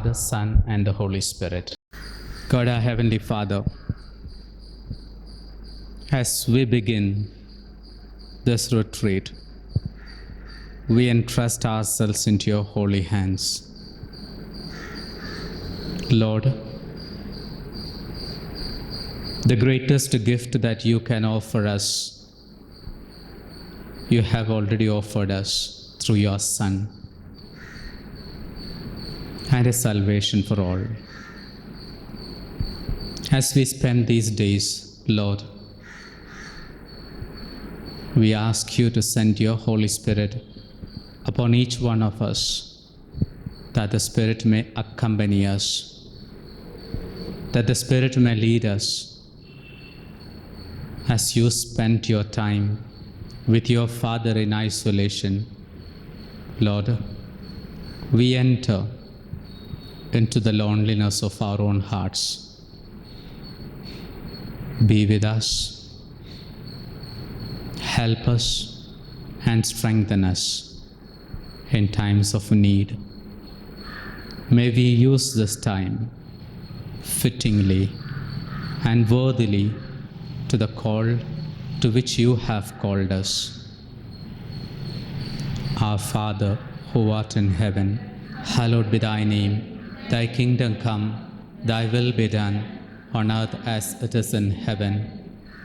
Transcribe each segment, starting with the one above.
Father, Son, and the Holy Spirit. God, our Heavenly Father, as we begin this retreat, we entrust ourselves into your holy hands. Lord, the greatest gift that you can offer us, you have already offered us through your Son, and a salvation for all. As we spend these days, Lord, we ask you to send your Holy Spirit upon each one of us, that the Spirit may accompany us, that the Spirit may lead us as you spent your time with your Father in isolation. Lord, we enter into the loneliness of our own hearts. Be with us, help us, and strengthen us in times of need. May we use this time fittingly and worthily to the call to which you have called us. Our Father, who art in heaven, hallowed be thy name. Thy kingdom come, thy will be done, on earth as it is in heaven.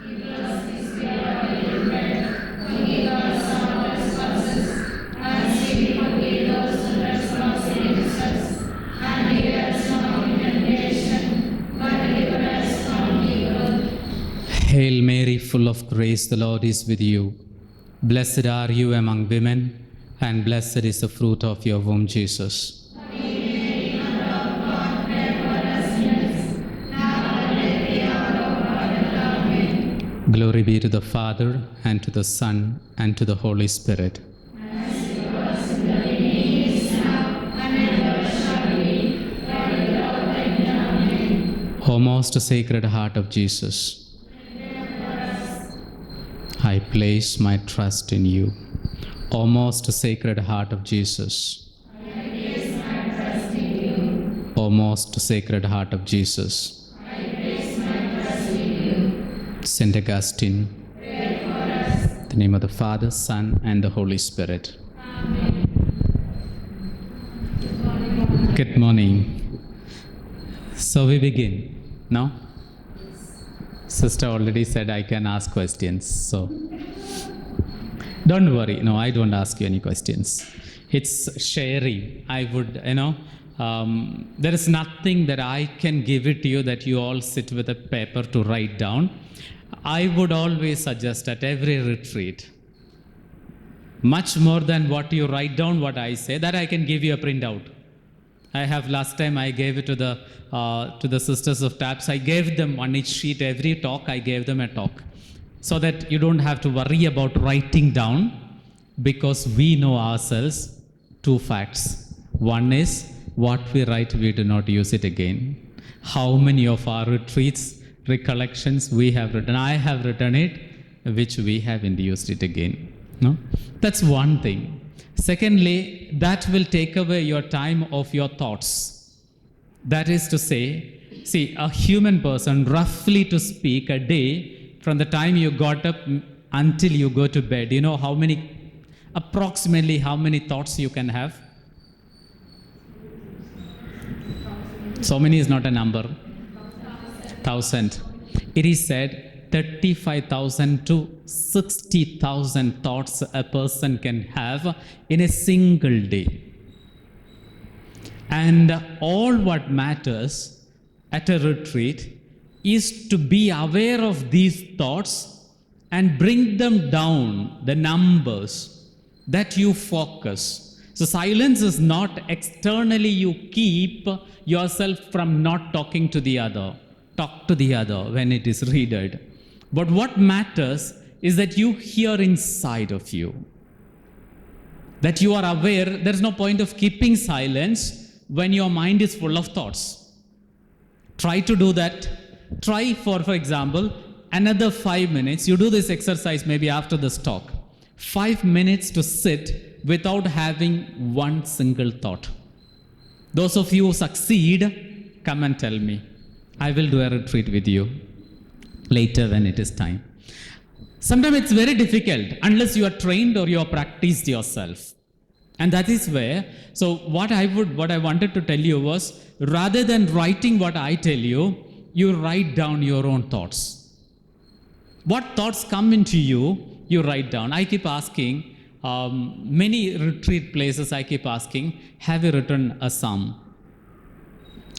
Give us this day our daily bread. Forgive us our trespasses, as we forgive those who trespass against us. And lead us not into temptation, but deliver us from evil. Hail Mary, full of grace, the Lord is with you. Blessed are you among women, and blessed is the fruit of your womb, Jesus. Glory be to the Father, and to the Son, and to the Holy Spirit. As it was in the beginning, is now, and ever shall be, God the Lord, Amen. O most sacred heart of Jesus, I place my trust in you. O most sacred heart of Jesus, I place my trust in you. O most sacred heart of Jesus. I place my trust in you. Saint Augustine, Pray for us. in the name of the Father, Son, and the Holy Spirit. Amen. Good morning. So we begin, no? Sister already said I can ask questions, so don't worry. No, I don't ask you any questions. It's sharing. I would, there is nothing that I can give it to you that you all sit with a paper to write down. I would always suggest at every retreat, much more than what you write down, what I say, that I can give you a printout. I have last time I gave it to the sisters of TAPS. I gave them on each sheet, every talk, I gave them a talk, so that you don't have to worry about writing down, because we know ourselves two facts. One is, what we write, we do not use it again. How many of our retreats, recollections we have written, I have written it, which we haven't used it again. No? That's one thing. Secondly, that will take away your time of your thoughts. That is to say, see, a human person, roughly to speak, a day, from the time you got up until you go to bed, you know approximately how many thoughts you can have? So many is not a number. 1,000. It is said 35,000 to 60,000 thoughts a person can have in a single day. And all what matters at a retreat is to be aware of these thoughts and bring them down, the numbers, that you focus. So silence is not externally you keep yourself from not talking to the other. Talk to the other when it is read. But what matters is that you hear inside of you. That you are aware. There is no point of keeping silence when your mind is full of thoughts. Try to do that. Try for example, another 5 minutes. You do this exercise maybe after this talk. 5 minutes to sit without having one single thought. Those of you who succeed, come and tell me. I will do a retreat with you later when it is time. Sometimes it's very difficult unless you are trained or you have practiced yourself. And that is where, so what I wanted to tell you was, rather than writing what I tell you, you write down your own thoughts. What thoughts come into you, you write down. I keep asking, many retreat places I keep asking, have you written a psalm?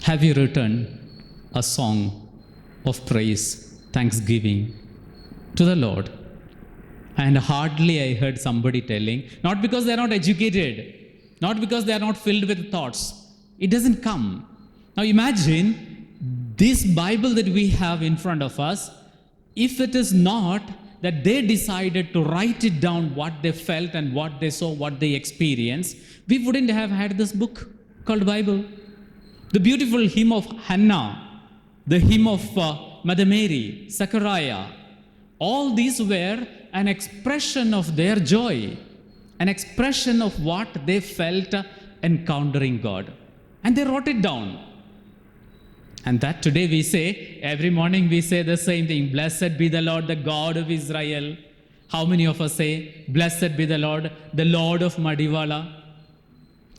Have you written a song of praise, thanksgiving to the Lord? And hardly I heard somebody telling, not because they are not educated, not because they are not filled with thoughts. It doesn't come. Now imagine this Bible that we have in front of us, if it is not that they decided to write it down what they felt and what they saw, what they experienced, we wouldn't have had this book called Bible. The beautiful hymn of Hannah, the hymn of Mother Mary, Zechariah, all these were an expression of their joy, an expression of what they felt encountering God. And they wrote it down. And that today we say, every morning we say the same thing, blessed be the Lord, the God of Israel. How many of us say, blessed be the Lord of Madiwala?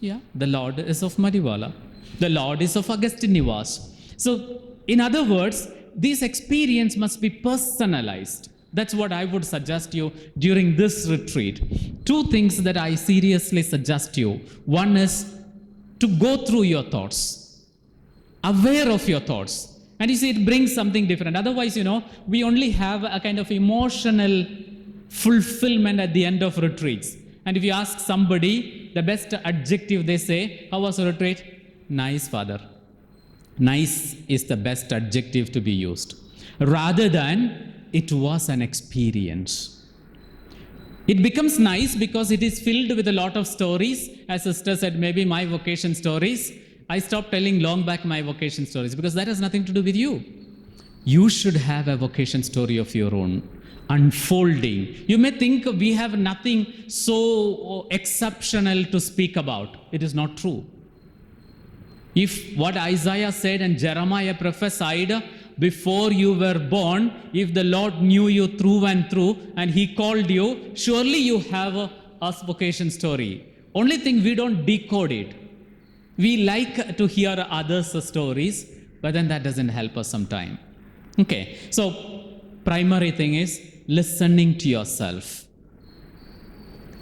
Yeah, the Lord is of Madiwala. The Lord is of Augustine Nivas. So, in other words, this experience must be personalized. That's what I would suggest you during this retreat. Two things that I seriously suggest you. One is to go through your thoughts, aware of your thoughts. And you see, it brings something different. Otherwise, we only have a kind of emotional fulfillment at the end of retreats. And if you ask somebody, the best adjective they say, how was the retreat? Nice, Father. Nice is the best adjective to be used. Rather than, it was an experience. It becomes nice because it is filled with a lot of stories. As sister said, maybe my vocation stories. I stopped telling long back my vocation stories because that has nothing to do with you. You should have a vocation story of your own, unfolding. You may think we have nothing so exceptional to speak about. It is not true. If what Isaiah said and Jeremiah prophesied, before you were born, if the Lord knew you through and through and He called you, surely you have a vocation story. Only thing, we don't decode it. We like to hear others' stories, but then that doesn't help us sometime. Okay, so primary thing is listening to yourself,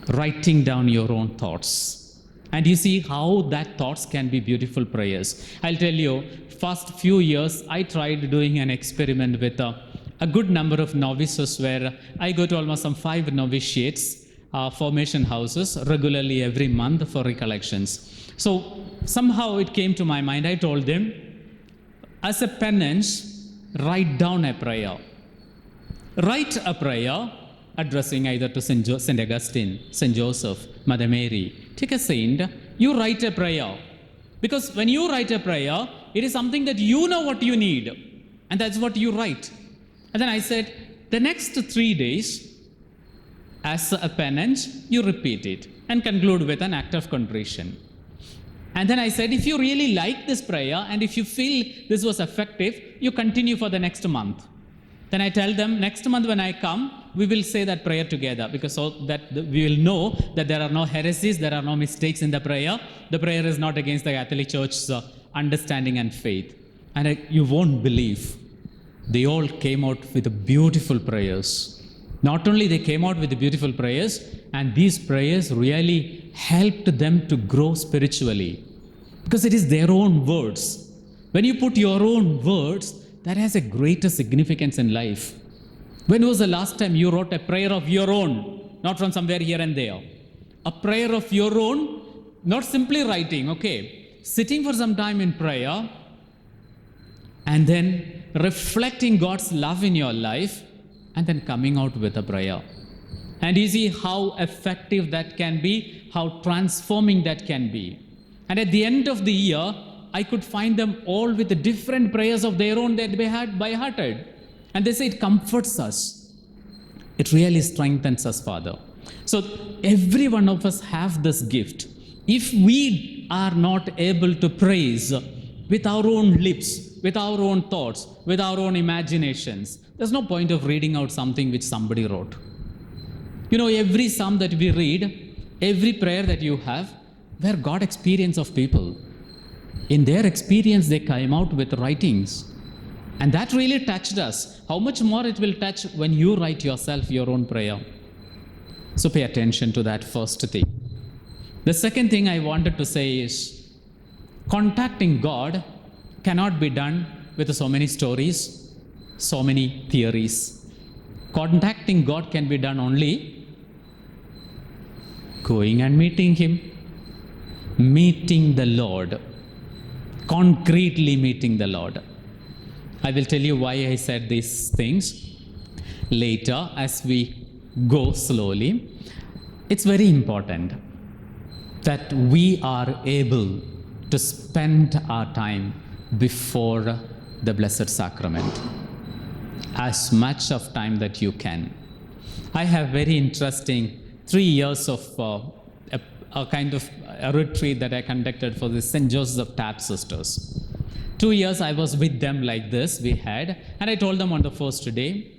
writing down your own thoughts. And you see how that thoughts can be beautiful prayers. I'll tell you, first few years, I tried doing an experiment with a good number of novices where I go to almost some 5 novitiates, formation houses, regularly every month for recollections. So somehow it came to my mind, I told them, as a penance, write down a prayer. Write a prayer addressing either to St. Augustine, St. Joseph, Mother Mary. Take a saint, you write a prayer. Because when you write a prayer, it is something that you know what you need. And that's what you write. And then I said, the next 3 days, as a penance, you repeat it and conclude with an act of contrition. And then I said, if you really like this prayer and if you feel this was effective, you continue for the next month. Then I tell them, next month when I come, we will say that prayer together, because so that we will know that there are no heresies, there are no mistakes in the prayer. The prayer is not against the Catholic Church's understanding and faith. And you won't believe, they all came out with beautiful prayers. Not only they came out with beautiful prayers, and these prayers really helped them to grow spiritually. Because it is their own words. When you put your own words, that has a greater significance in life. When was the last time you wrote a prayer of your own, not from somewhere here and there? A prayer of your own, not simply writing, okay, sitting for some time in prayer and then reflecting God's love in your life and then coming out with a prayer. And you see how effective that can be, how transforming that can be. And at the end of the year, I could find them all with the different prayers of their own that they had by-hearted. And they say it comforts us. It really strengthens us, Father. So every one of us have this gift. If we are not able to praise with our own lips, with our own thoughts, with our own imaginations, there's no point of reading out something which somebody wrote. You know, every psalm that we read, every prayer that you have, where God experience of people. In their experience, they came out with writings. And that really touched us. How much more it will touch when you write yourself your own prayer. So pay attention to that first thing. The second thing I wanted to say is, contacting God cannot be done with so many stories, so many theories. Contacting God can be done only going and meeting Him, meeting the Lord, concretely meeting the Lord. I will tell you why I said these things later as we go slowly. It's very important that we are able to spend our time before the Blessed Sacrament, as much of time that you can. I have very interesting 3 years of a kind of a retreat that I conducted for the St. Joseph Tab sisters. 2 years I was with them like this, we had, and I told them on the first day,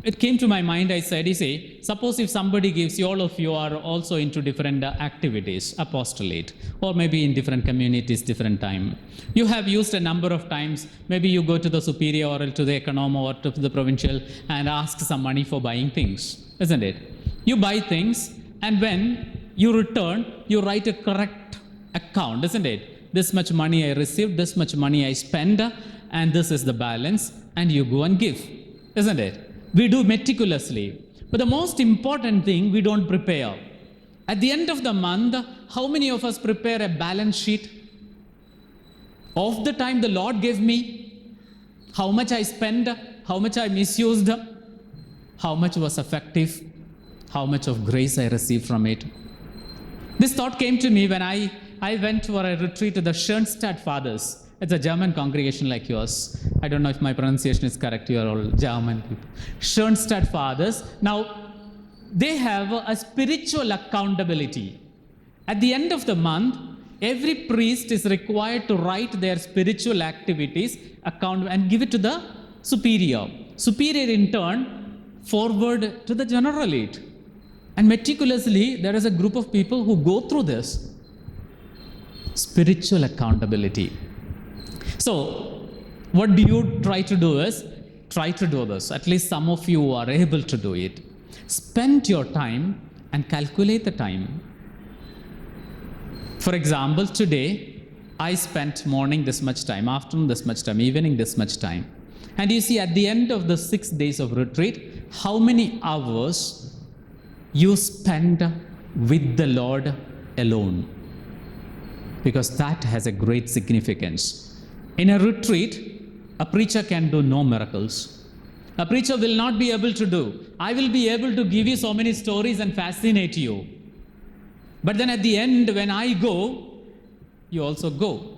it came to my mind, I said, you see, suppose if somebody gives you, all of you are also into different activities, apostolate, or maybe in different communities, different time. You have used a number of times, maybe you go to the superior or to the econom or to the provincial and ask some money for buying things, isn't it? You buy things, and when you return, you write a correct account, isn't it? This much money I received, this much money I spend, and this is the balance, and you go and give, isn't it? We do meticulously. But the most important thing, we don't prepare. At the end of the month, how many of us prepare a balance sheet of the time the Lord gave me, how much I spent, how much I misused, how much was effective, how much of grace I received from it? This thought came to me when I went for a retreat to the Schoenstatt Fathers. It's a German congregation like yours. I don't know if my pronunciation is correct. You are all German people. Schoenstatt Fathers. Now, they have a spiritual accountability. At the end of the month, every priest is required to write their spiritual activities account and give it to the superior. Superior in turn forward to the generalate. And meticulously, there is a group of people who go through this. Spiritual accountability. So, what do you try to do is, try to do this. At least some of you are able to do it. Spend your time and calculate the time. For example, today, I spent morning this much time, afternoon this much time, evening this much time. And you see, at the end of the 6 days of retreat, how many hours you spend with the Lord alone. Because that has a great significance. In a retreat, a preacher can do no miracles. A preacher will not be able to do. I will be able to give you so many stories and fascinate you. But then at the end, when I go, you also go.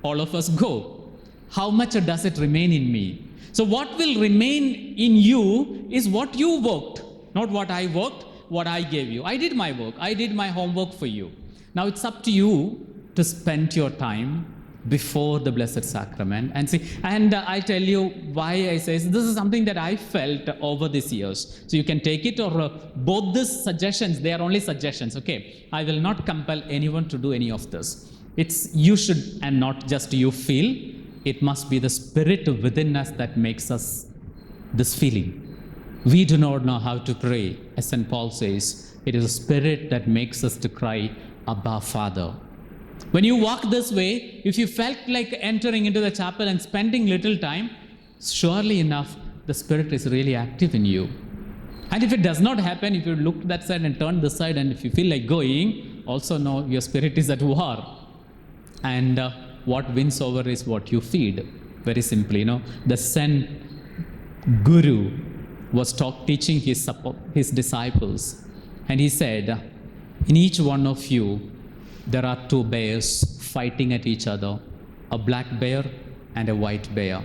All of us go. How much does it remain in me? So what will remain in you is what you worked, not what I worked, what I gave you. I did my work. I did my homework for you. Now it's up to you to spend your time before the Blessed Sacrament and see. And I tell you why I say this is something that I felt over these years. So you can take it or both these suggestions, they are only suggestions, okay? I will not compel anyone to do any of this. It's you should and not just you feel. It must be the Spirit within us that makes us this feeling. We do not know how to pray. As St. Paul says, it is the Spirit that makes us to cry, Abba, Father. When you walk this way, if you felt like entering into the chapel and spending little time, surely enough, the Spirit is really active in you. And if it does not happen, if you look that side and turn this side, and if you feel like going, also know your spirit is at war. And what wins over is what you feed. Very simply, the Zen Guru was teaching his disciples. And he said, in each one of you, there are 2 bears fighting at each other, a black bear and a white bear.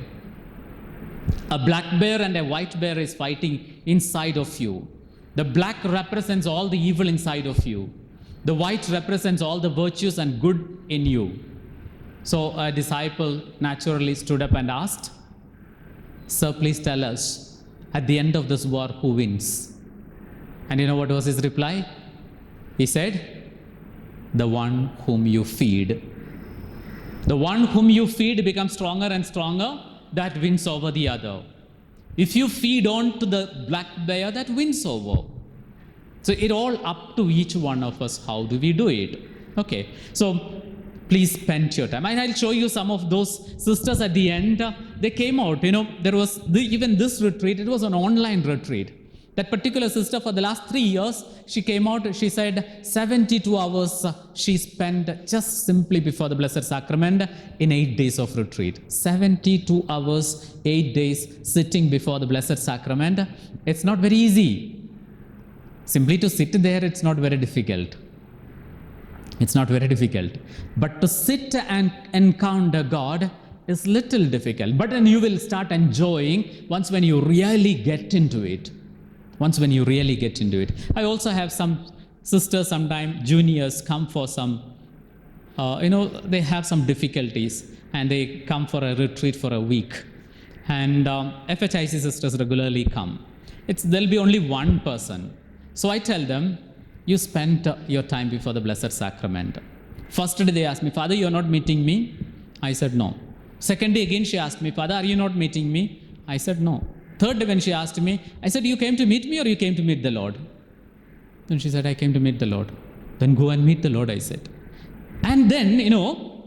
A black bear and a white bear is fighting inside of you. The black represents all the evil inside of you. The white represents all the virtues and good in you. So a disciple naturally stood up and asked, Sir, please tell us, at the end of this war, who wins? And you know what was his reply? He said, the one whom you feed. The one whom you feed becomes stronger and stronger, that wins over the other. If you feed on to the black bear, that wins over. So it all up to each one of us, how do we do it? Okay, so please spend your time. And I'll show you some of those sisters at the end. They came out, there was, even this retreat, it was an online retreat. That particular sister, for the last 3 years, she came out, she said 72 hours she spent just simply before the Blessed Sacrament in 8 days of retreat. 72 hours, 8 days sitting before the Blessed Sacrament. It's not very easy. Simply to sit there, it's not very difficult. It's not very difficult. But to sit and encounter God is little difficult. But then you will start enjoying once when you really get into it. Once when you really get into it. I also have some sisters, sometimes juniors come for some, they have some difficulties and they come for a retreat for a week. And FHIC sisters regularly come. There'll be only one person. So I tell them, you spent your time before the Blessed Sacrament. First day they asked me, Father, you're not meeting me? I said, no. Second day again she asked me, Father, are you not meeting me? I said, no. Third day when she asked me, I said, you came to meet me or you came to meet the Lord? Then she said, I came to meet the Lord. Then go and meet the Lord, I said. And then,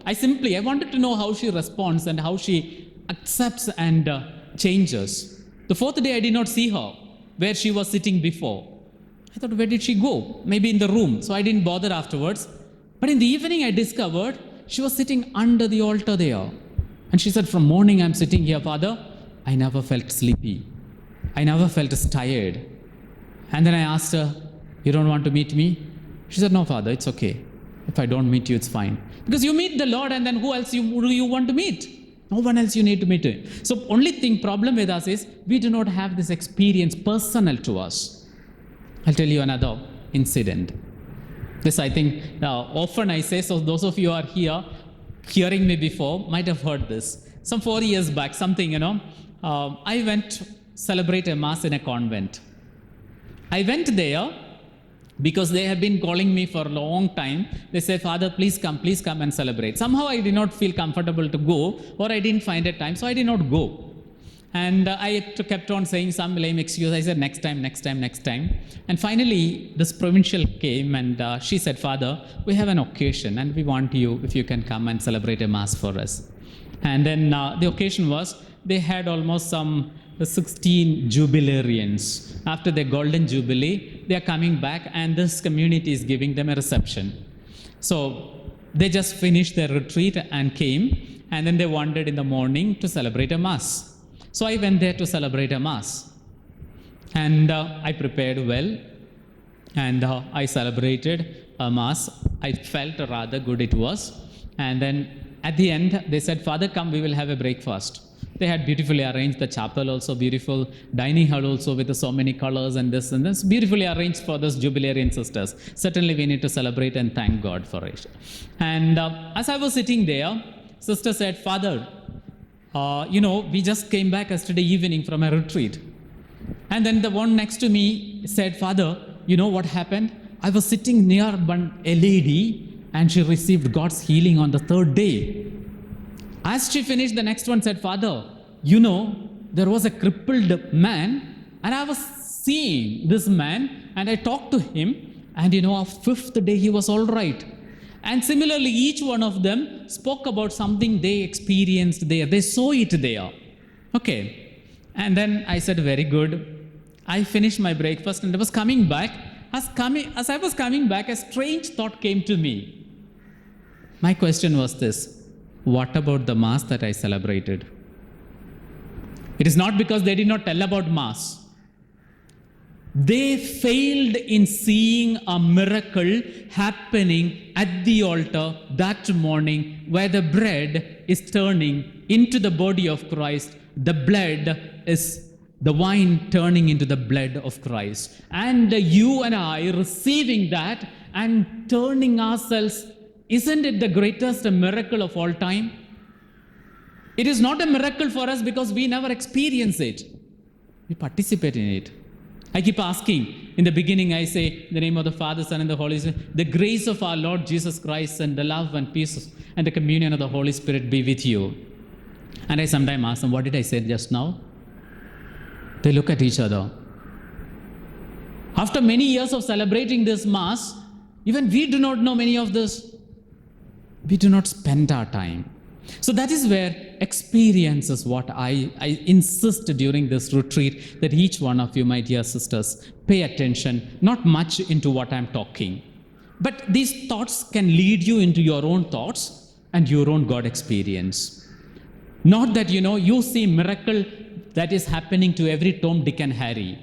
I wanted to know how she responds and how she accepts and changes. The fourth day I did not see her where she was sitting before. I thought, where did she go? Maybe in the room. So I didn't bother afterwards. But in the evening I discovered she was sitting under the altar there. And she said, from morning I'm sitting here, Father. I never felt sleepy. I never felt tired. And then I asked her, you don't want to meet me? She said, no, Father, it's okay. If I don't meet you, it's fine. Because you meet the Lord and then who else do you want to meet? No one else you need to meet him. So only problem with us is we do not have this experience personal to us. I'll tell you another incident. This I think often I say, so those of you who are here, hearing me before, might have heard this. Some 4 years back, I went to celebrate a mass in a convent. I went there because they had been calling me for a long time. They said, Father, please come and celebrate. Somehow I did not feel comfortable to go, or I didn't find a time, so I did not go. And I kept on saying some lame excuse. I said, next time. And finally, this provincial came and she said, Father, we have an occasion and we want you, if you can come and celebrate a mass for us. And then the occasion was, they had almost some 16 jubilarians. After the golden jubilee, they are coming back and this community is giving them a reception. So they just finished their retreat and came, and then they wanted in the morning to celebrate a mass. So I went there to celebrate a mass. And I prepared well, and I celebrated a mass. I felt rather good it was. And then at the end, they said, Father, come, we will have a breakfast. They had beautifully arranged the chapel, also beautiful dining hall also with so many colors and this, beautifully arranged for those jubilarian sisters. Certainly we need to celebrate and thank God for it. And as I was sitting there, sister said, Father, we just came back yesterday evening from a retreat. And then the one next to me said, Father, you know what happened? I was sitting near a lady and she received God's healing on the third day. As she finished, the next one said, Father, there was a crippled man and I was seeing this man and I talked to him and on fifth day he was all right. And similarly, each one of them spoke about something they experienced there. They saw it there. Okay. And then I said, very good. I finished my breakfast and I was coming back. As I was coming back, a strange thought came to me. My question was this. What about the Mass that I celebrated? It is not because they did not tell about Mass. They failed in seeing a miracle happening at the altar that morning, where the bread is turning into the body of Christ, the blood is the wine turning into the blood of Christ. And you and I receiving that and turning ourselves. Isn't it the greatest miracle of all time? It is not a miracle for us because we never experience it. We participate in it. I keep asking. In the beginning, I say, in the name of the Father, Son, and the Holy Spirit, the grace of our Lord Jesus Christ and the love and peace and the communion of the Holy Spirit be with you. And I sometimes ask them, what did I say just now? They look at each other. After many years of celebrating this Mass, even we do not know many of this. We do not spend our time. So that is where experience is what I insist during this retreat, that each one of you, my dear sisters, pay attention, not much into what I'm talking. But these thoughts can lead you into your own thoughts and your own God experience. Not that, you see miracle that is happening to every Tom, Dick and Harry.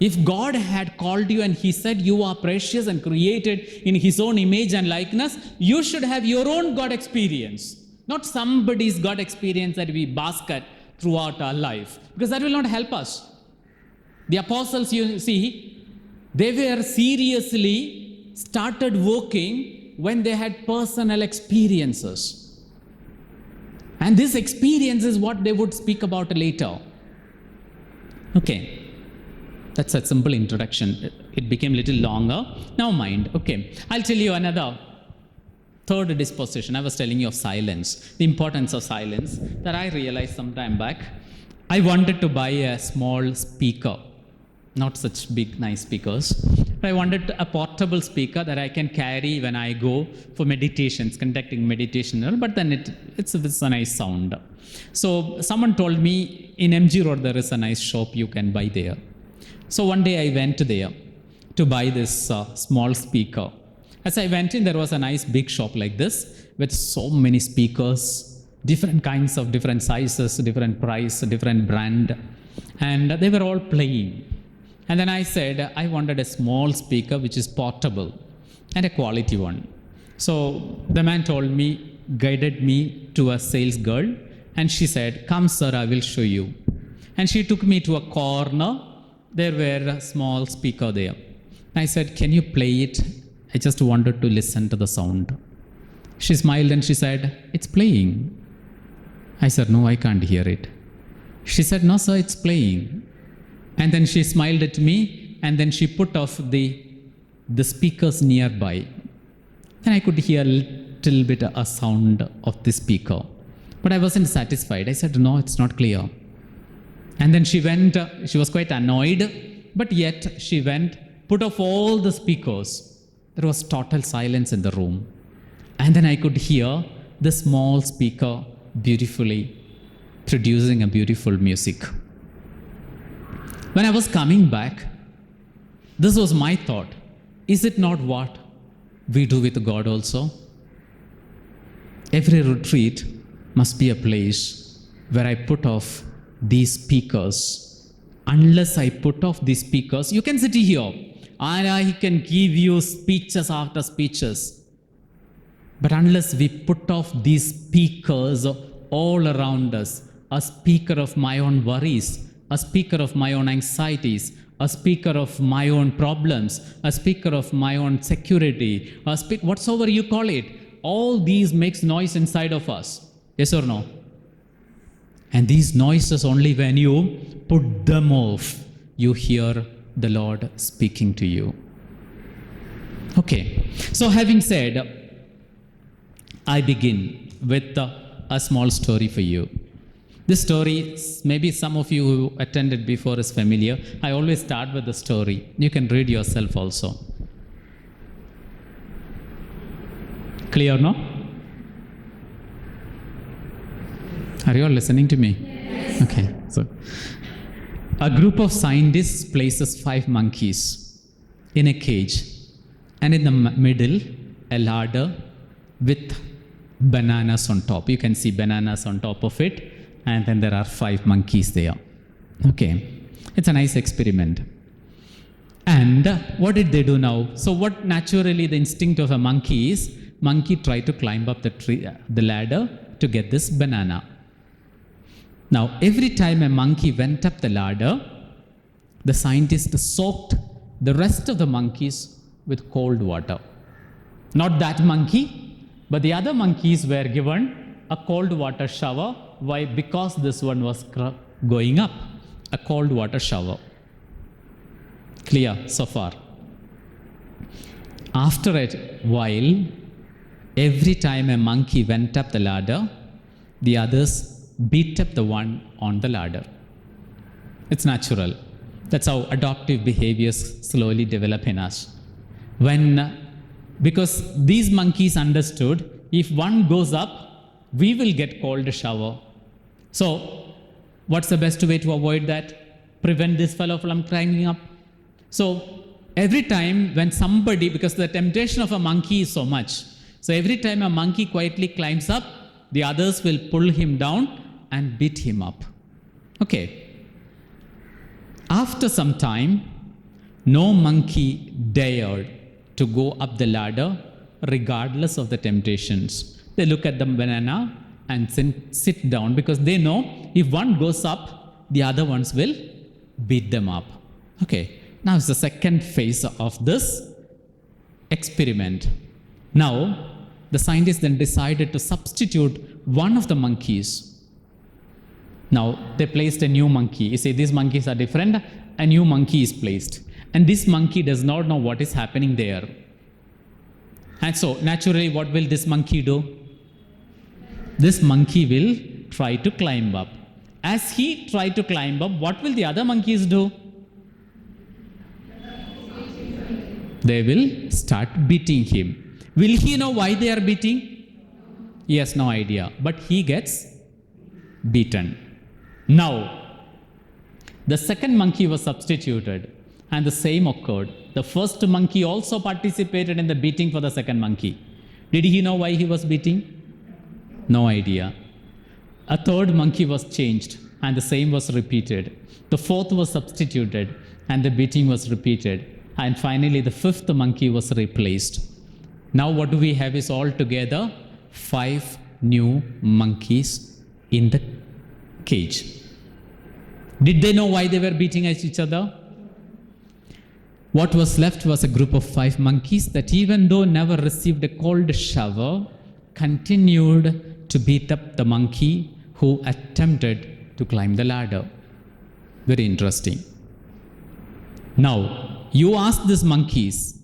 If God had called you and He said you are precious and created in His own image and likeness, you should have your own God experience. Not somebody's God experience that we bask at throughout our life, because that will not help us. The apostles, you see, they were seriously started working when they had personal experiences. And this experience is what they would speak about later. Okay, that's a simple introduction. It became a little longer. Now mind, okay, I'll tell you another third disposition. I was telling you of silence, the importance of silence, that I realized some time back. I wanted to buy a small speaker, not such big, nice speakers. But I wanted a portable speaker that I can carry when I go for meditations, conducting meditation, but then it's a nice sound. So someone told me in MG Road there is a nice shop you can buy there. So one day I went there to buy this small speaker. As I went in, there was a nice big shop like this with so many speakers, different kinds of different sizes, different price, different brand, and they were all playing. And then I said, I wanted a small speaker which is portable and a quality one. So the man told me, guided me to a sales girl, and she said, come sir, I will show you. And she took me to a corner. There were a small speaker there. I said, can you play it? I just wanted to listen to the sound. She smiled and she said, it's playing. I said, no, I can't hear it. She said, no, sir, it's playing. And then she smiled at me, and then she put off the speakers nearby. Then I could hear a little bit a sound of the speaker. But I wasn't satisfied. I said, no, it's not clear. And then she went, she was quite annoyed, but yet she went, put off all the speakers. There was total silence in the room. And then I could hear the small speaker beautifully producing a beautiful music. When I was coming back, this was my thought. Is it not what we do with God also? Every retreat must be a place where I put off these speakers. Unless I put off these speakers, you can sit here and I can give you speeches after speeches. But unless we put off these speakers all around us, a speaker of my own worries, a speaker of my own anxieties, a speaker of my own problems, a speaker of my own security, whatsoever you call it, all these makes noise inside of us. Yes or no? And these noises, only when you put them off, you hear the Lord speaking to you. Okay, so having said, I begin with a small story for you. This story, maybe some of you who attended before is familiar. I always start with the story. You can read yourself also. Clear, no? Are you all listening to me? Yes. Okay, so a group of scientists places 5 monkeys in a cage, and in the middle, a ladder with bananas on top. You can see bananas on top of it, and then there are 5 monkeys there. Okay, it's a nice experiment. And what did they do now? So what naturally the instinct of a monkey is, monkey tried to climb up the ladder to get this banana. Now, every time a monkey went up the ladder, the scientist soaked the rest of the monkeys with cold water. Not that monkey, but the other monkeys were given a cold water shower. Why? Because this one was going up. A cold water shower. Clear so far? After a while, every time a monkey went up the ladder, the others beat up the one on the ladder. It's natural. That's how adoptive behaviors slowly develop in us. Because these monkeys understood, if one goes up, we will get cold shower. So, what's the best way to avoid that? Prevent this fellow from climbing up. So, every time when somebody, because the temptation of a monkey is so much, so every time a monkey quietly climbs up, the others will pull him down and beat him up. Okay. After some time, no monkey dared to go up the ladder regardless of the temptations. They look at the banana and sit down because they know if one goes up, the other ones will beat them up. Okay. Now it's the second phase of this experiment. Now, the scientists then decided to substitute one of the monkeys. Now, they placed a new monkey. You see, these monkeys are different. A new monkey is placed. And this monkey does not know what is happening there. And so, naturally, what will this monkey do? This monkey will try to climb up. As he tries to climb up, what will the other monkeys do? They will start beating him. Will he know why they are beating? He has no idea. But he gets beaten. Now, the second monkey was substituted and the same occurred. The first monkey also participated in the beating for the second monkey. Did he know why he was beating? No idea. A third monkey was changed and the same was repeated. The fourth was substituted and the beating was repeated. And finally, the fifth monkey was replaced. Now what do we have is altogether 5 new monkeys in the cage. Did they know why they were beating at each other? What was left was a group of 5 monkeys that even though never received a cold shower, continued to beat up the monkey who attempted to climb the ladder. Very interesting. Now, you ask these monkeys,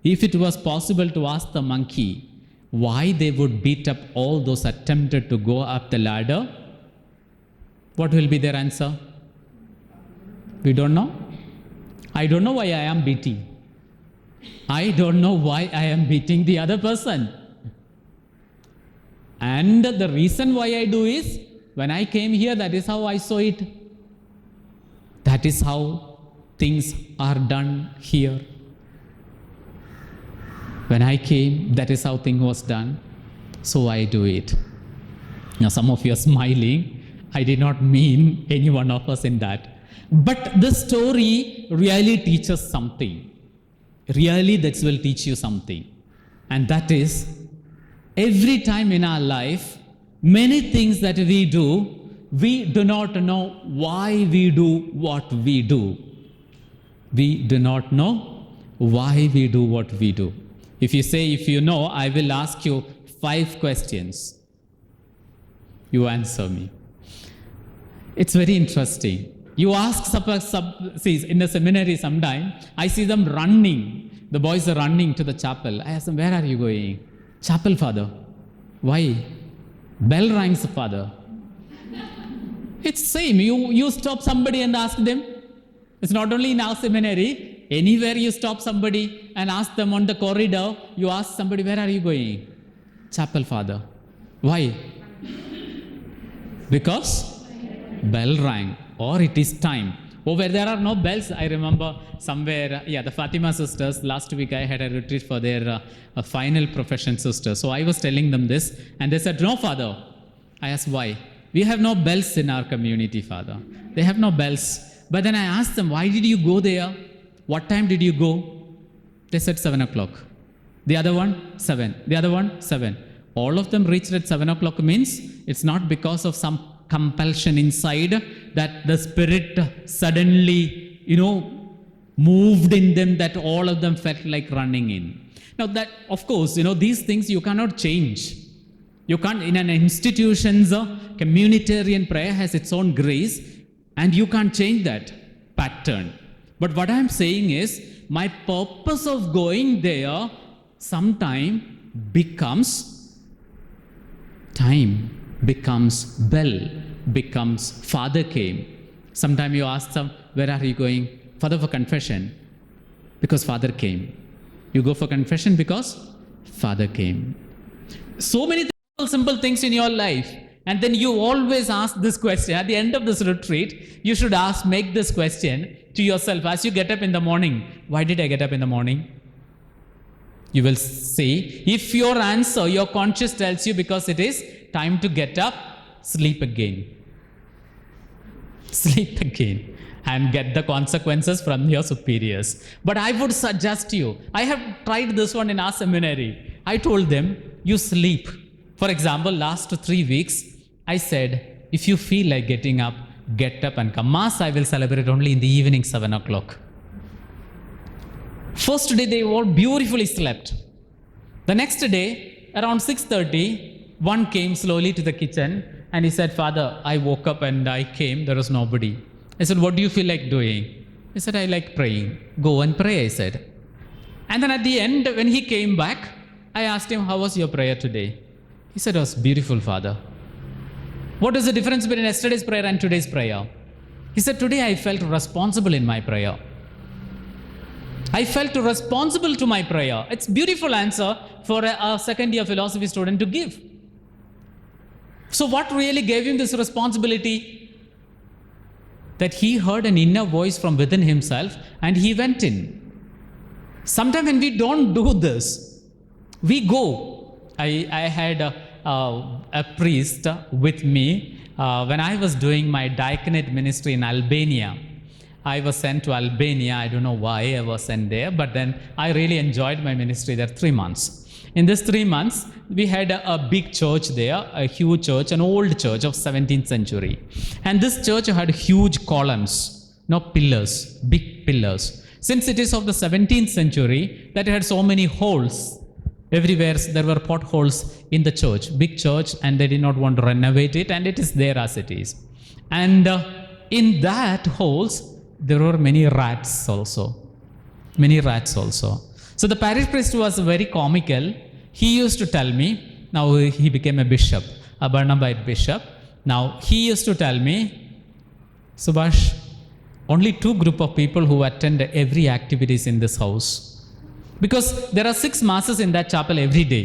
if it was possible to ask the monkey why they would beat up all those attempted to go up the ladder, what will be their answer? We don't know. I don't know why I am beating. I don't know why I am beating the other person. And the reason why I do is, when I came here, that is how I saw it. That is how things are done here. When I came, that is how thing was done. So I do it. Now some of you are smiling. I did not mean any one of us in that. But the story really teaches something. Really, that will teach you something. And that is, every time in our life, many things that we do not know why we do what we do. We do not know why we do what we do. If you say, if you know, I will ask you 5 questions. You answer me. It's very interesting. You ask, see, in the seminary sometime, I see them running. The boys are running to the chapel. I ask them, where are you going? Chapel, Father. Why? Bell rings, Father. It's same. You stop somebody and ask them. It's not only in our seminary. Anywhere you stop somebody and ask them on the corridor, you ask somebody, where are you going? Chapel, Father. Why? Because bell rang. Or it is time. Oh, where there are no bells, I remember somewhere, the Fatima sisters, last week I had a retreat for their final profession sisters. So I was telling them this, and they said, no, Father. I asked, why? We have no bells in our community, Father. They have no bells. But then I asked them, why did you go there? What time did you go? They said 7 o'clock. The other one, 7. The other one, 7. All of them reached at 7 o'clock means it's not because of some compulsion inside that the spirit suddenly, moved in them that all of them felt like running in. Now that, of course, these things you cannot change. You can't, in an institution's communitarian prayer has its own grace, and you can't change that pattern. But what I'm saying is, my purpose of going there sometime becomes time, becomes bell, becomes Father came. Sometime you ask them, where are you going? Father, for confession, because Father came. You go for confession because Father came. So many simple things in your life. And then you always ask this question. At the end of this retreat, you should make this question to yourself as you get up in the morning. Why did I get up in the morning? You will say, if your answer, your conscience tells you because it is time to get up, sleep again. Sleep again and get the consequences from your superiors. But I would suggest you, I have tried this one in our seminary. I told them, you sleep. For example, last 3 weeks, I said, if you feel like getting up, get up and come. Mass I will celebrate only in the evening, 7 o'clock. First day, they all beautifully slept. The next day, around 6:30, one came slowly to the kitchen and he said, Father, I woke up and I came, there was nobody. I said, what do you feel like doing? He said, I like praying. Go and pray, I said. And then at the end, when he came back, I asked him, how was your prayer today? He said, it was beautiful, Father. What is the difference between yesterday's prayer and today's prayer? He said, today I felt responsible in my prayer. I felt responsible to my prayer. It's a beautiful answer for a second year philosophy student to give. So what really gave him this responsibility? That he heard an inner voice from within himself and he went in. Sometimes when we don't do this, we go. I had a priest with me when I was doing my diaconate ministry in Albania. I was sent to Albania. I don't know why I was sent there, but then I really enjoyed my ministry there 3 months. In this 3 months, we had a big church there, a huge church, an old church of 17th century. And this church had huge columns, pillars, big pillars. Since it is of the 17th century, that it had so many holes. Everywhere there were potholes in the church, big church, and they did not want to renovate it, and it is there as it is. And in that holes, there were many rats also. So the parish priest was very comical. He used to tell me, now he became a bishop, a Barnabite bishop. Now he used to tell me, Subhash, only 2 group of people who attend every activities in this house. Because there are 6 masses in that chapel every day.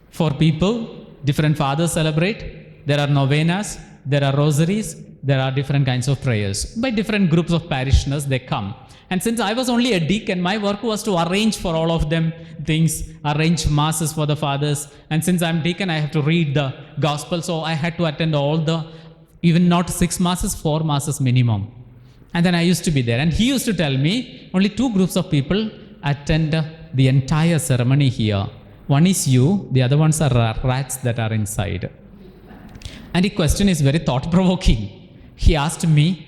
For people, different fathers celebrate. There are novenas, there are rosaries, there are different kinds of prayers. By different groups of parishioners, they come. And since I was only a deacon, my work was to arrange for all of them things, arrange masses for the fathers. And since I'm deacon, I have to read the gospel. So I had to attend all even not 6 masses, 4 masses minimum. And then I used to be there. And he used to tell me, only 2 groups of people attend the entire ceremony here. One is you, the other ones are rats that are inside. And the question is very thought-provoking. He asked me,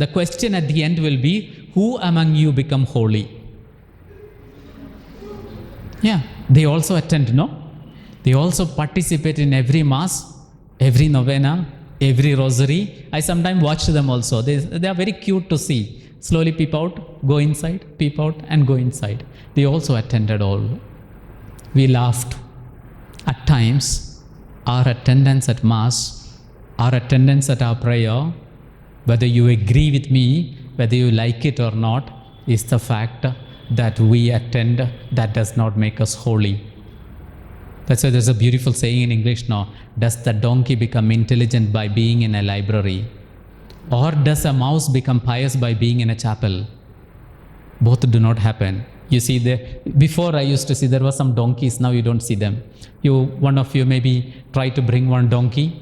the question at the end will be, who among you become holy? Yeah, they also attend, no? They also participate in every mass, every novena, every rosary. I sometimes watch them also. They are very cute to see. Slowly peep out, go inside, peep out and go inside. They also attended all. We laughed. At times, our attendance at Mass, our attendance at our prayer, whether you agree with me, whether you like it or not, is the fact that we attend. That does not make us holy. That's why there's a beautiful saying in English now, does the donkey become intelligent by being in a library? Or does a mouse become pious by being in a chapel? Both do not happen. You see, before I used to see there were some donkeys, now you don't see them. One of you maybe try to bring one donkey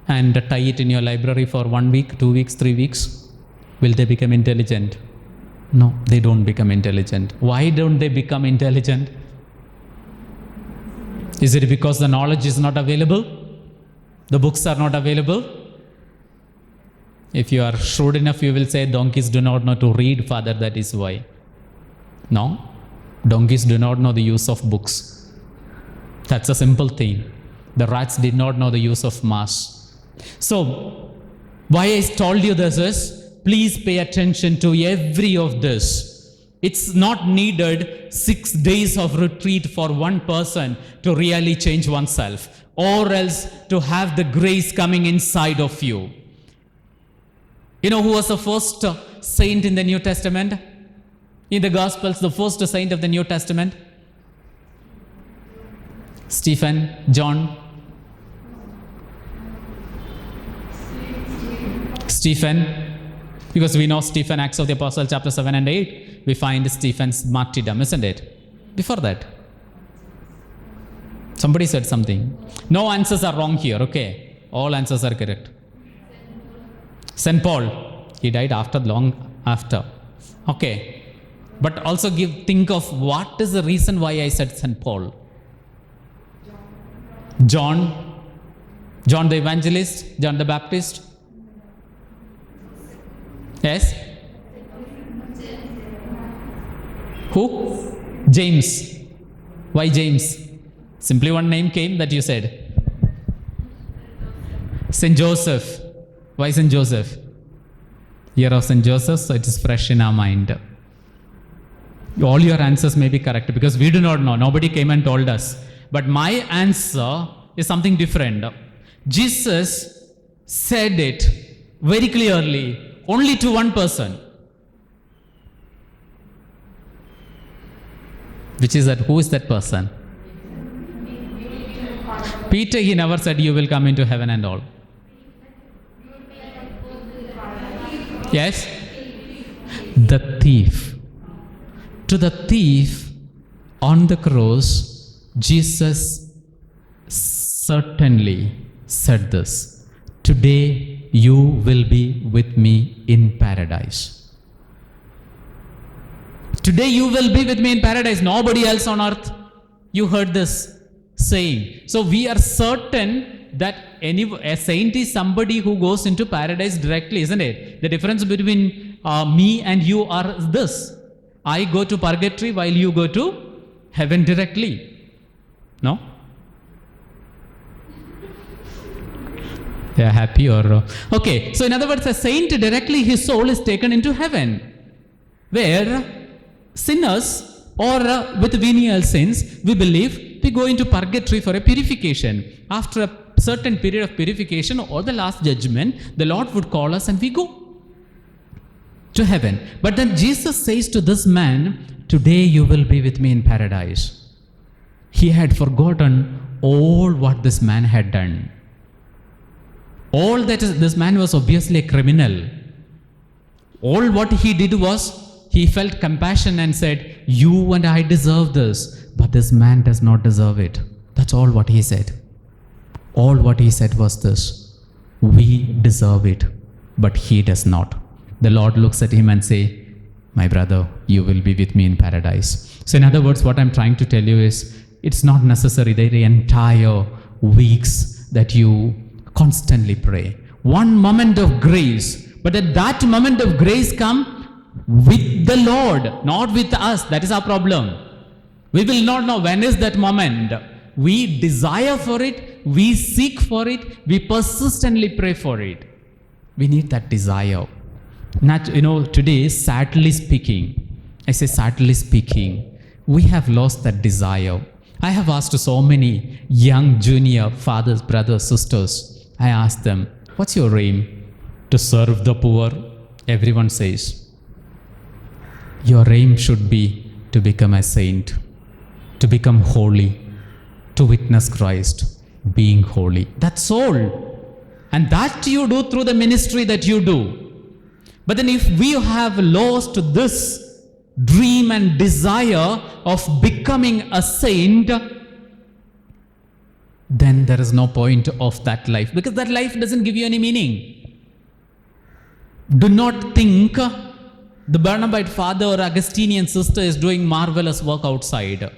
and tie it in your library for 1 week, 2 weeks, 3 weeks. Will they become intelligent? No, they don't become intelligent. Why don't they become intelligent? Is it because the knowledge is not available? The books are not available? If you are shrewd enough, you will say, donkeys do not know to read, Father, that is why. No, donkeys do not know the use of books. That's a simple thing. The rats did not know the use of mass. So, why I told you this is, please pay attention to every of this. It's not needed 6 days of retreat for one person to really change oneself, or else to have the grace coming inside of you. You know who was the first saint in the New Testament? In the Gospels, the first saint of the New Testament? Stephen, John? Stephen, because we know Stephen, Acts of the Apostle, chapter 7 and 8, we find Stephen's martyrdom, isn't it? Before that. Somebody said something. No answers are wrong here, okay? All answers are correct. St. Paul, he died long after. Okay. But also think of what is the reason why I said St. Paul. John the Evangelist, John the Baptist. Yes? Who? James. Why James? Simply one name came that you said. St. Joseph. Why St. Joseph? Year of St. Joseph, so it is fresh in our mind. All your answers may be correct because we do not know. Nobody came and told us. But my answer is something different. Jesus said it very clearly only to one person. Which is that? Who is that person? Peter, he never said you will come into heaven and all. Yes? The thief. To the thief on the cross, Jesus certainly said this. Today you will be with me in paradise. Today you will be with me in paradise. Nobody else on earth. You heard this saying. So we are certain that a saint is somebody who goes into paradise directly, isn't it? The difference between me and you are this. I go to purgatory while you go to heaven directly. No? They are happy or... Okay, so in other words, a saint directly, his soul is taken into heaven. Where sinners or with venial sins, we believe we go into purgatory for a purification. After a certain period of purification or the last judgment, the Lord would call us and we go to heaven. But then Jesus says to this man, today you will be with me in paradise. He had forgotten all what this man had done. All that is, this man was obviously a criminal. All what he did was, he felt compassion and said, you and I deserve this, but this man does not deserve it. That's all what he said. All what he said was this, we deserve it, but he does not. The Lord looks at him and say, my brother, you will be with me in paradise. So in other words, what I'm trying to tell you is, it's not necessary the entire weeks that you constantly pray. One moment of grace, but at that moment of grace come with the Lord, not with us. That is our problem. We will not know when is that moment. We desire for it, we seek for it, we persistently pray for it. We need that desire. Today, sadly speaking, I say sadly speaking, we have lost that desire. I have asked so many young junior fathers, brothers, sisters, I asked them, what's your aim? To serve the poor? Everyone says, your aim should be to become a saint, to become holy, to witness Christ, being holy. That's all. And that you do through the ministry that you do. But then if we have lost this dream and desire of becoming a saint, then there is no point of that life, because that life doesn't give you any meaning. Do not think the Barnabite father or Augustinian sister is doing marvelous work outside.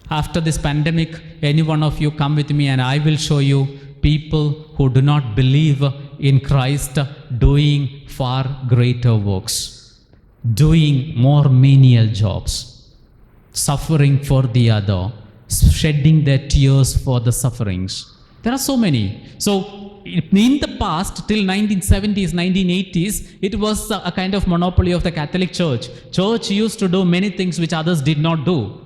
After this pandemic, any one of you come with me and I will show you people who do not believe in Christ doing far greater works, doing more menial jobs, suffering for the other, shedding their tears for the sufferings. There are so many. So in the past, till 1970s, 1980s, it was a kind of monopoly of the Catholic Church. Church used to do many things which others did not do.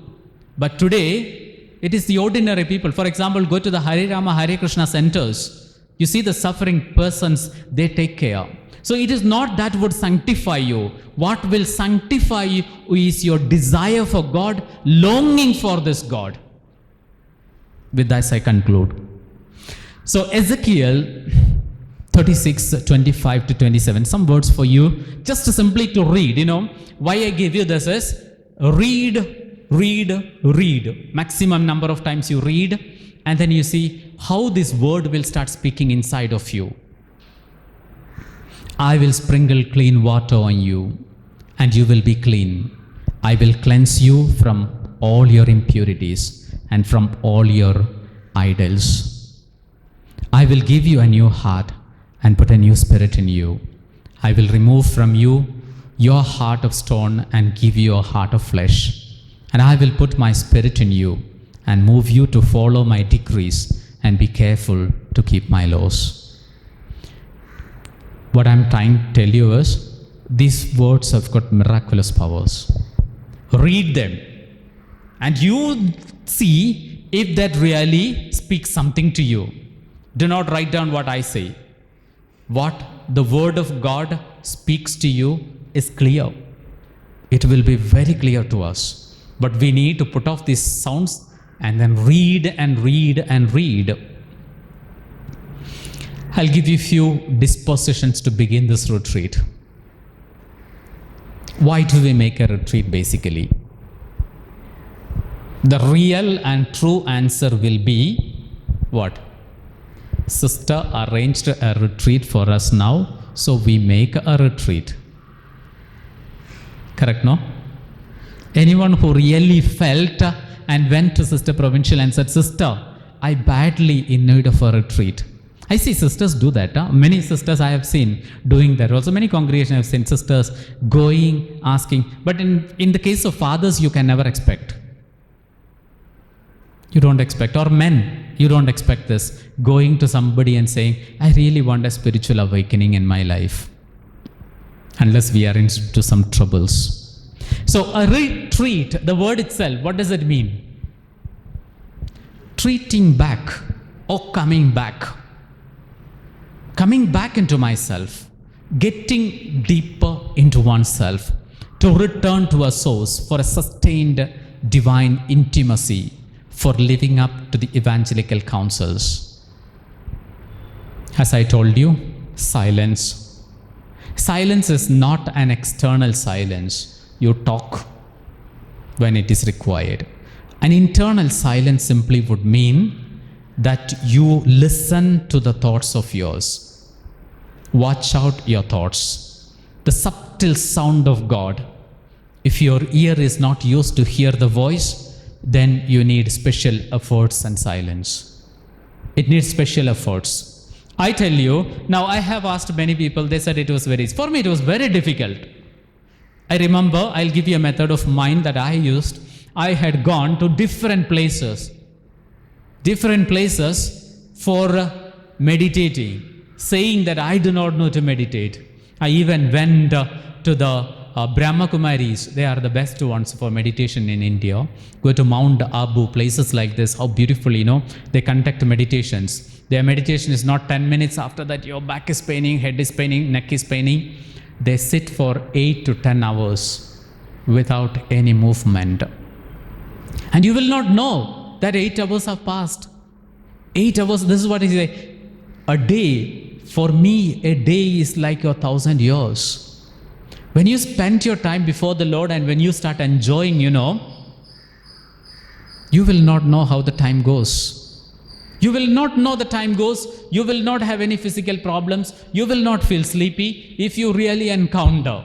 But today, it is the ordinary people. For example, go to the Hare Rama, Hare Krishna centers. You see the suffering persons, they take care. So it is not that would sanctify you. What will sanctify you is your desire for God, longing for this God. With this I conclude. So Ezekiel 36, 25 to 27, some words for you, just simply to read. Why I give you this is, read. Maximum number of times you read, and then you see how this word will start speaking inside of you. I will sprinkle clean water on you, and you will be clean. I will cleanse you from all your impurities and from all your idols. I will give you a new heart and put a new spirit in you. I will remove from you your heart of stone and give you a heart of flesh. And I will put my spirit in you and move you to follow my decrees and be careful to keep my laws. What I'm trying to tell you is, these words have got miraculous powers. Read them and you see if that really speaks something to you. Do not write down what I say. What the word of God speaks to you is clear. It will be very clear to us. But we need to put off these sounds and then read and read and read. I'll give you a few dispositions to begin this retreat. Why do we make a retreat basically? The real and true answer will be what? Sister arranged a retreat for us now, so we make a retreat. Correct, no? Anyone who really felt and went to Sister Provincial and said, Sister, I badly in need of a retreat. I see sisters do that. Many sisters I have seen doing that. Also many congregations I have seen sisters going, asking. But in the case of fathers, you can never expect. You don't expect. Or men, you don't expect this. Going to somebody and saying, I really want a spiritual awakening in my life. Unless we are into some troubles. So a retreat, the word itself, what does it mean? Treating back or coming back. Coming back into myself. Getting deeper into oneself. To return to a source for a sustained divine intimacy. For living up to the evangelical counsels. As I told you, silence. Silence is not an external silence. You talk when it is required. An internal silence simply would mean that you listen to the thoughts of yours. Watch out your thoughts. The subtle sound of God. If your ear is not used to hear the voice, then you need special efforts and silence. It needs special efforts. I tell you, now I have asked many people, they said it was very easy. For me, it was very difficult. I remember, I'll give you a method of mine that I used. I had gone to different places for meditating, saying that I do not know to meditate. I even went to the Brahma Kumaris. They are the best ones for meditation in India. Go to Mount Abu, places like this, how beautiful, they conduct meditations. Their meditation is not 10 minutes. After that, your back is paining, head is paining, neck is paining. They sit for 8 to 10 hours without any movement. And you will not know that 8 hours have passed. 8 hours, this is what he says. A day, for me, a day is like 1,000 years. When you spend your time before the Lord and when you start enjoying, you will not know how the time goes. You will not know the time goes. You will not have any physical problems. You will not feel sleepy if you really encounter.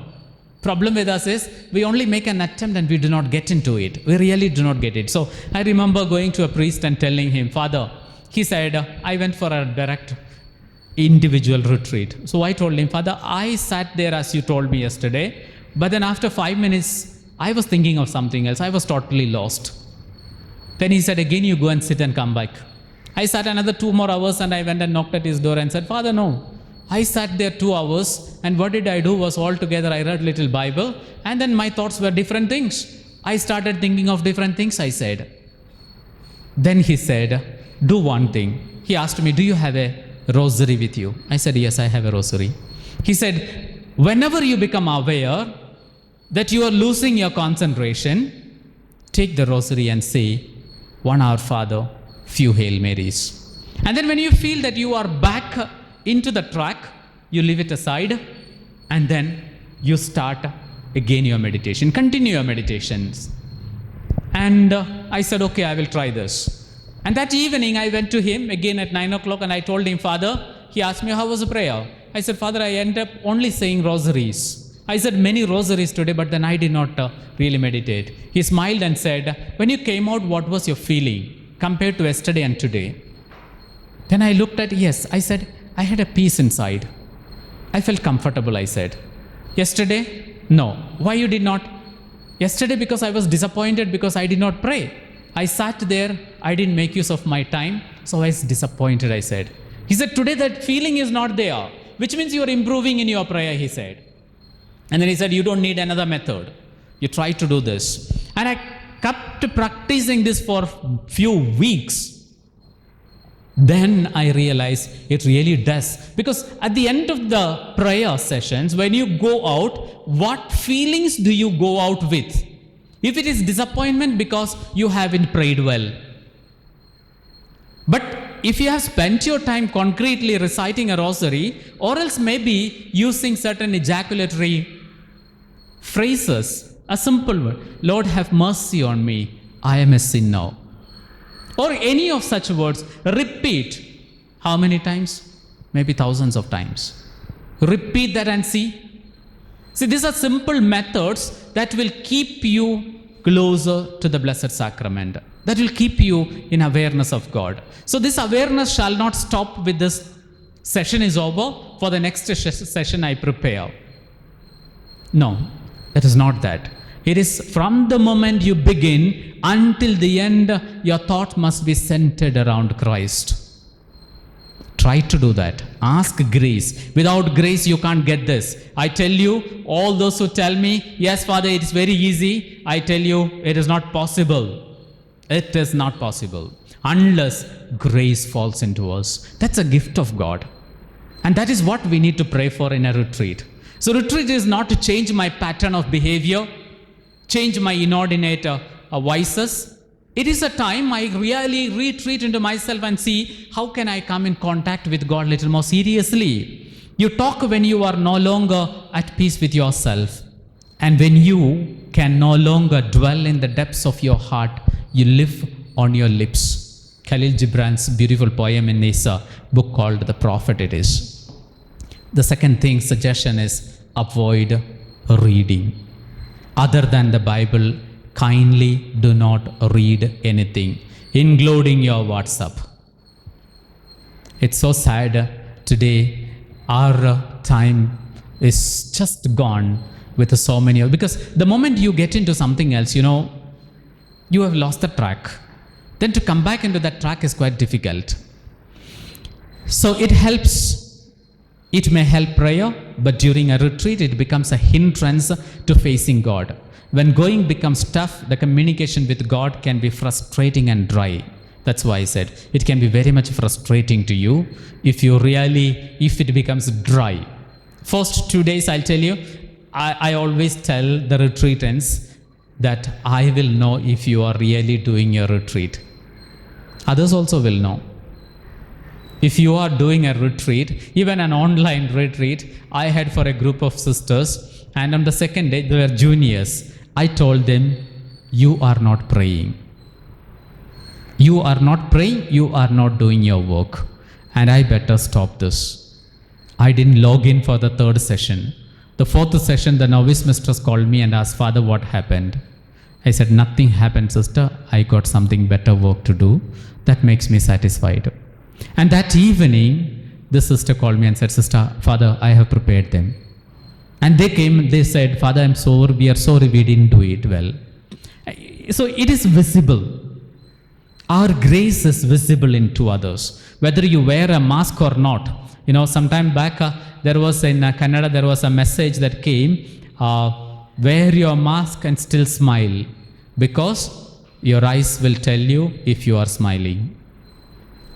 Problem with us is we only make an attempt and we do not get into it. We really do not get it. So I remember going to a priest and telling him, Father, he said, I went for a direct individual retreat. So I told him, Father, I sat there as you told me yesterday, but then after 5 minutes, I was thinking of something else. I was totally lost. Then he said, again, you go and sit and come back. I sat another 2 more hours and I went and knocked at his door and said, Father, no. I sat there 2 hours and what did I do was altogether I read little Bible and then my thoughts were different things. I started thinking of different things, I said. Then he said, do one thing. He asked me, do you have a rosary with you? I said, yes, I have a rosary. He said, whenever you become aware that you are losing your concentration, take the rosary and say, 1 Our Father, few Hail Marys. And then when you feel that you are back into the track, you leave it aside and then you start again your meditation. Continue your meditations. And I said, okay, I will try this. And that evening I went to him again at 9 o'clock and I told him, Father, he asked me, how was the prayer? I said, Father, I ended up only saying rosaries. I said many rosaries today, but then I did not really meditate. He smiled and said, when you came out, what was your feeling compared to yesterday and today? Then I looked at, yes, I said, I had a peace inside. I felt comfortable, I said. Yesterday? No. Why you did not? Yesterday because I was disappointed because I did not pray. I sat there, I didn't make use of my time, so I was disappointed, I said. He said, today that feeling is not there, which means you are improving in your prayer, he said. And then he said, you don't need another method. You try to do this. And I kept practicing this for a few weeks. Then I realized it really does. Because at the end of the prayer sessions, when you go out, what feelings do you go out with? If it is disappointment because you haven't prayed well. But if you have spent your time concretely reciting a rosary, or else maybe using certain ejaculatory phrases, a simple word, Lord have mercy on me, I am a sinner. Or any of such words, repeat. How many times? Maybe thousands of times. Repeat that and see. See, these are simple methods that will keep you closer to the Blessed Sacrament. That will keep you in awareness of God. So this awareness shall not stop with this session is over. For the next session I prepare. No, it is not that. It is from the moment you begin until the end, your thought must be centered around Christ. Try to do that. Ask grace. Without grace, you can't get this. I tell you, all those who tell me, yes, Father, it is very easy. I tell you, it is not possible. It is not possible. Unless grace falls into us. That's a gift of God. And that is what we need to pray for in a retreat. So retreat is not to change my pattern of behavior, change my inordinate vices. It is a time I really retreat into myself and see how can I come in contact with God a little more seriously. You talk when you are no longer at peace with yourself. And when you can no longer dwell in the depths of your heart, you live on your lips. Khalil Gibran's beautiful poem in his book called The Prophet it is. The second thing, suggestion is avoid reading. Other than the Bible, kindly do not read anything, including your WhatsApp. It's so sad today, our time is just gone with so many, because the moment you get into something else, you have lost the track. Then to come back into that track is quite difficult. So it helps, it may help prayer, but during a retreat, it becomes a hindrance to facing God. When going becomes tough, the communication with God can be frustrating and dry. That's why I said it can be very much frustrating to you if it becomes dry. First 2 days, I'll tell you, I always tell the retreatants that I will know if you are really doing your retreat. Others also will know. If you are doing a retreat, even an online retreat, I had for a group of sisters, and on the second day, they were juniors. I told them, you are not praying. You are not praying, you are not doing your work. And I better stop this. I didn't log in for the third session. The fourth session, the novice mistress called me and asked, Father, what happened? I said, nothing happened, sister. I got something better work to do. That makes me satisfied. And that evening, this sister called me and said, Sister, Father, I have prepared them. And they came, they said, Father, I'm sorry, we are sorry we didn't do it well. So it is visible. Our grace is visible into others. Whether you wear a mask or not. You know, sometime back, there was in Canada, there was a message that came, wear your mask and still smile, because your eyes will tell you if you are smiling.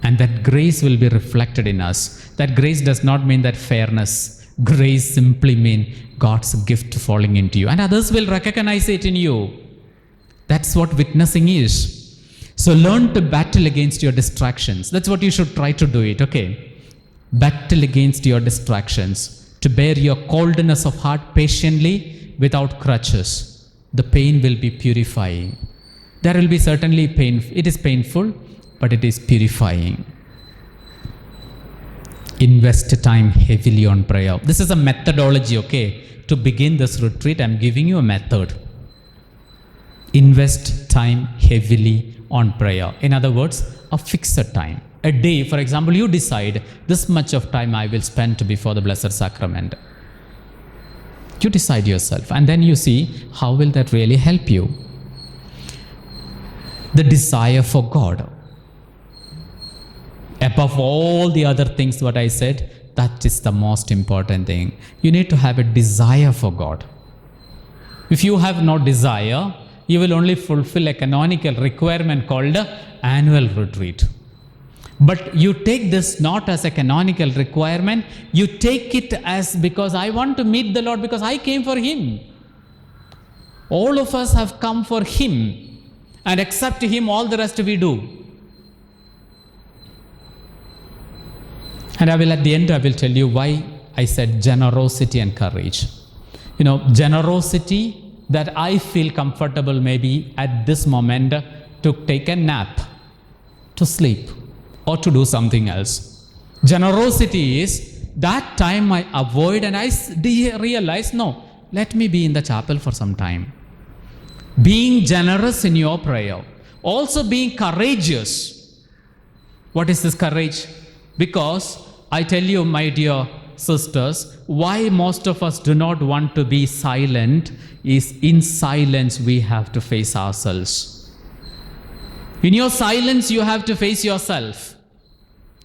And that grace will be reflected in us. That grace does not mean that fairness. Grace simply means God's gift falling into you. And others will recognize it in you. That's what witnessing is. So learn to battle against your distractions. That's what you should try to do it, okay? Battle against your distractions. To bear your coldness of heart patiently without crutches. The pain will be purifying. There will be certainly pain. It is painful, but it is purifying. Invest time heavily on prayer. This is a methodology, okay? To begin this retreat, I'm giving you a method. Invest time heavily on prayer. In other words, a fixed time. A day, for example, you decide this much of time I will spend before the Blessed Sacrament. You decide yourself, and then you see how will that really help you. The desire for God. Above all the other things what I said, that is the most important thing. You need to have a desire for God. If you have no desire, you will only fulfill a canonical requirement called annual retreat. But you take this not as a canonical requirement, you take it as because I want to meet the Lord, because I came for Him. All of us have come for Him, and except Him, all the rest we do. And at the end, I will tell you why I said generosity and courage. You know, generosity that I feel comfortable maybe at this moment to take a nap, to sleep, or to do something else. Generosity is that time I avoid and I realize, no, let me be in the chapel for some time. Being generous in your prayer. Also being courageous. What is this courage? Because I tell you, my dear sisters, why most of us do not want to be silent is in silence we have to face ourselves. In your silence you have to face yourself.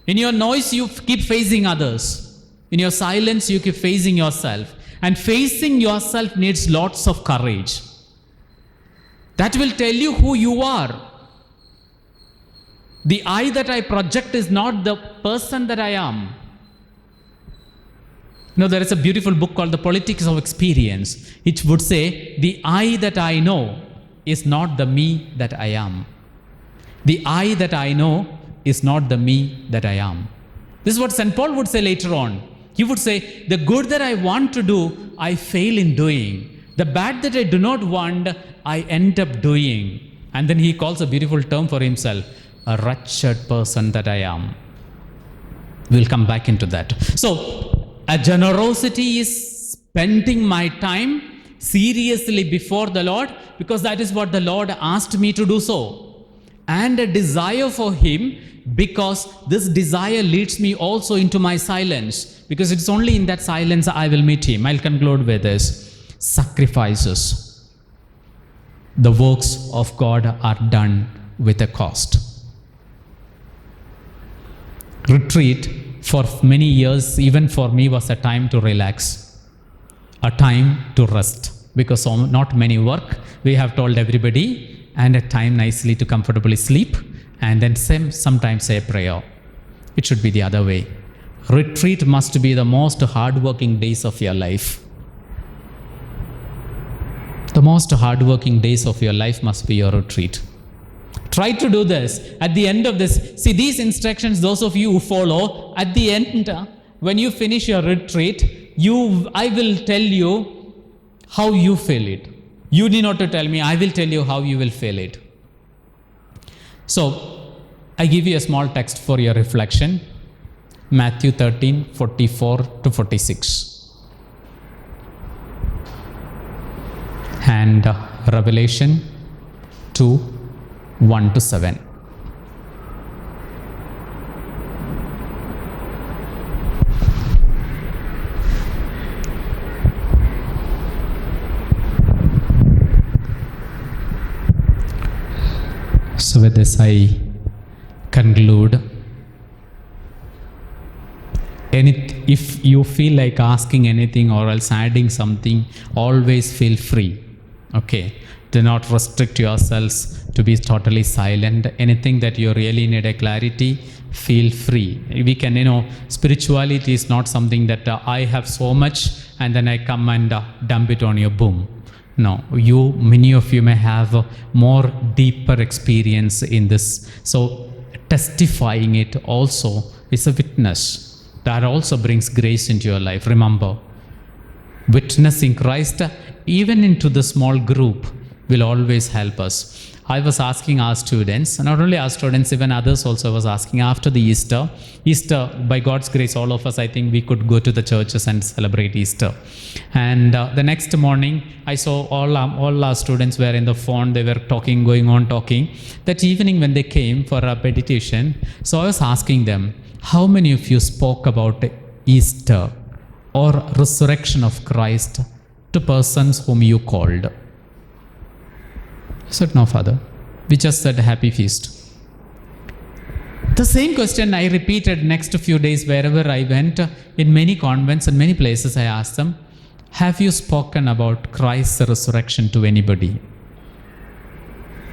In your noise you keep facing others. In your silence you keep facing yourself. And facing yourself needs lots of courage. That will tell you who you are. The I that I project is not the person that I am. You know, there is a beautiful book called The Politics of Experience. It would say, the I that I know is not the me that I am. The I that I know is not the me that I am. This is what St. Paul would say later on. He would say, the good that I want to do, I fail in doing. The bad that I do not want, I end up doing. And then he calls a beautiful term for himself, a wretched person that I am. We'll come back into that. So, a generosity is spending my time seriously before the Lord, because that is what the Lord asked me to do so. And a desire for Him, because this desire leads me also into my silence, because it's only in that silence I will meet Him. I'll conclude with this. Sacrifices. The works of God are done with a cost. Retreat for many years, even for me, was a time to relax, a time to rest, because not many work, we have told everybody, and a time nicely to comfortably sleep, and then sometimes say a prayer. It should be the other way. Retreat must be the most hardworking days of your life. The most hardworking days of your life must be your retreat. Try to do this. At the end of this, see these instructions, those of you who follow, at the end, when you finish your retreat, I will tell you how you feel it. You need not to tell me, I will tell you how you will feel it. So, I give you a small text for your reflection. Matthew 13, 44 to 46. And Revelation 2, 1 to 7. So with this I conclude. If you feel like asking anything or else adding something, always feel free. Okay, do not restrict yourselves to be totally silent. Anything that you really need a clarity, feel free. We can, spirituality is not something that I have so much and then I come and dump it on your boom. No, many of you may have more deeper experience in this. So testifying it also is a witness. That also brings grace into your life. Remember, witnessing Christ, even into the small group, will always help us. I was asking our students, not only our students, even others also was asking after the Easter, by God's grace, all of us, I think we could go to the churches and celebrate Easter. And the next morning, I saw all our students were in the phone, they were talking. That evening when they came for a meditation, so I was asking them, how many of you spoke about Easter or resurrection of Christ to persons whom you called? I said, no, Father. We just said happy feast. The same question I repeated next few days wherever I went. In many convents and many places I asked them, have you spoken about Christ's resurrection to anybody?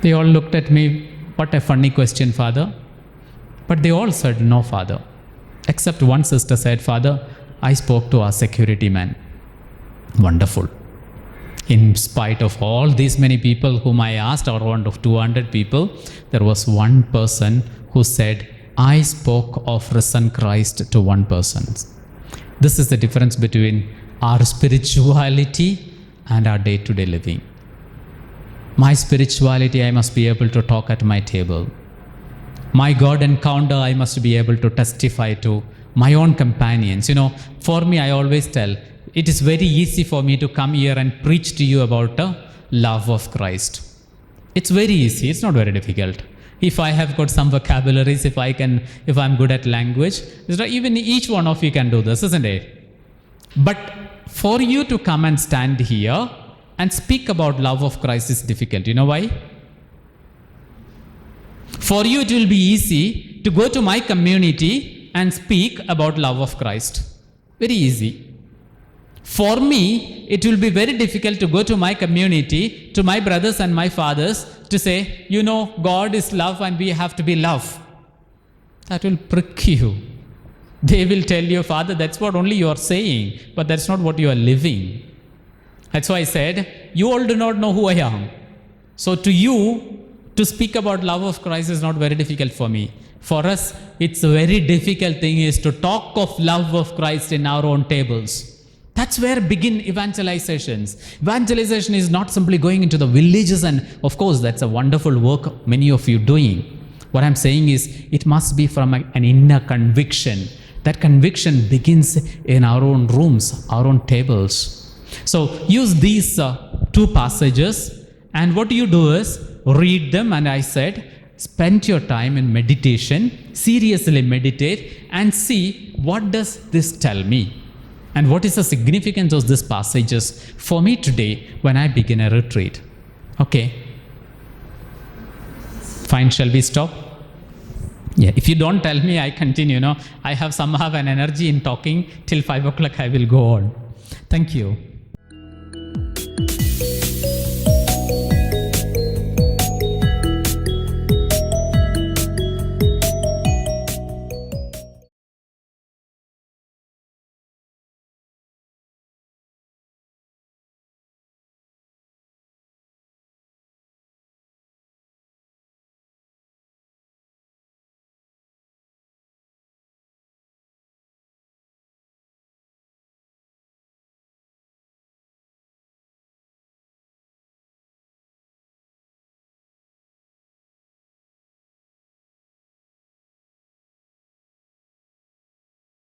They all looked at me, what a funny question, Father. But they all said, no, Father. Except one sister said, Father, I spoke to our security man. Wonderful. In spite of all these many people whom I asked, around 200 people, there was one person who said, I spoke of risen Christ to one person. This is the difference between our spirituality and our day-to-day living. My spirituality, I must be able to talk at my table. My God encounter, I must be able to testify to my own companions. For me, I always tell, it is very easy for me to come here and preach to you about the love of Christ. It's very easy. It's not very difficult. If I have got some vocabularies, if I'm good at language, even each one of you can do this, isn't it? But for you to come and stand here and speak about love of Christ is difficult. You know why? For you, it will be easy to go to my community and speak about love of Christ. Very easy. For me, it will be very difficult to go to my community, to my brothers and my fathers, to say, God is love and we have to be love. That will prick you. They will tell you, Father, that's what only you are saying, but that's not what you are living. That's why I said, you all do not know who I am. So to you, to speak about love of Christ is not very difficult for me. For us, it's a very difficult thing is to talk of love of Christ in our own tables. That's where begin evangelizations. Evangelization is not simply going into the villages, and of course that's a wonderful work many of you doing. What I'm saying is it must be from an inner conviction. That conviction begins in our own rooms, our own tables. So use these two passages, and what you do is read them, and I said spend your time in meditation, seriously meditate and see what does this tell me. And what is the significance of these passages for me today when I begin a retreat? Okay. Fine, shall we stop? Yeah, if you don't tell me, I continue. I have somehow an energy in talking till 5 o'clock I will go on. Thank you.